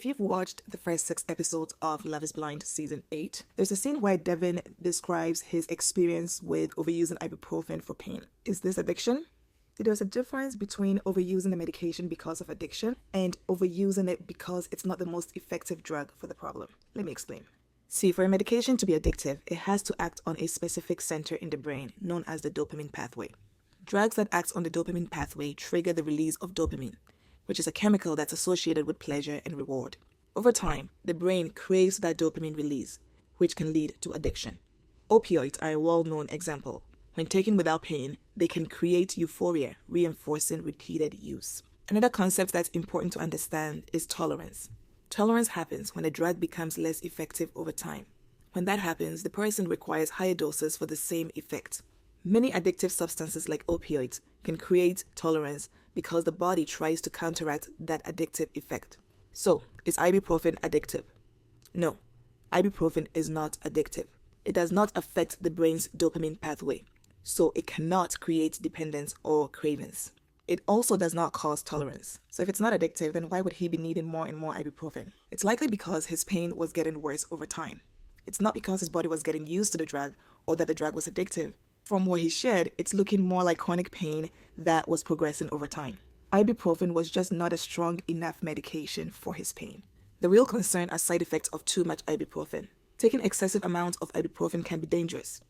If you've watched the first 6 episodes of Love is Blind Season 8, there's a scene where Devin describes his experience with overusing ibuprofen for pain. Is this addiction? There's a difference between overusing the medication because of addiction and overusing it because it's not the most effective drug for the problem. Let me explain. See, for a medication to be addictive, it has to act on a specific center in the brain known as the dopamine pathway. Drugs that act on the dopamine pathway trigger the release of dopamine, which is a chemical that's associated with pleasure and reward. Over time, the brain craves that dopamine release, which can lead to addiction. Opioids are a well-known example. When taken without pain, they can create euphoria, reinforcing repeated use. Another concept that's important to understand is tolerance. Tolerance happens when a drug becomes less effective over time. When that happens, the person requires higher doses for the same effect. Many addictive substances like opioids can create tolerance because the body tries to counteract that addictive effect. So, is ibuprofen addictive? No, ibuprofen is not addictive. It does not affect the brain's dopamine pathway, so it cannot create dependence or cravings. It also does not cause tolerance. So if it's not addictive, then why would he be needing more and more ibuprofen? It's likely because his pain was getting worse over time. It's not because his body was getting used to the drug or that the drug was addictive. From what he shared, it's looking more like chronic pain that was progressing over time. Ibuprofen was just not a strong enough medication for his pain. The real concern are side effects of too much ibuprofen. Taking excessive amounts of ibuprofen can be dangerous.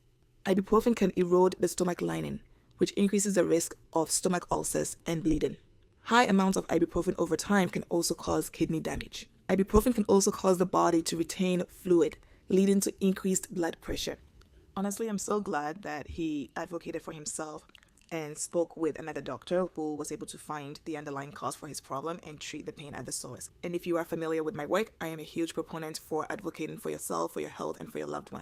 Ibuprofen can erode the stomach lining, which increases the risk of stomach ulcers and bleeding. High amounts of ibuprofen over time can also cause kidney damage. Ibuprofen can also cause the body to retain fluid, leading to increased blood pressure. Honestly, I'm so glad that he advocated for himself and spoke with another doctor who was able to find the underlying cause for his problem and treat the pain at the source. And if you are familiar with my work, I am a huge proponent for advocating for yourself, for your health, and for your loved ones.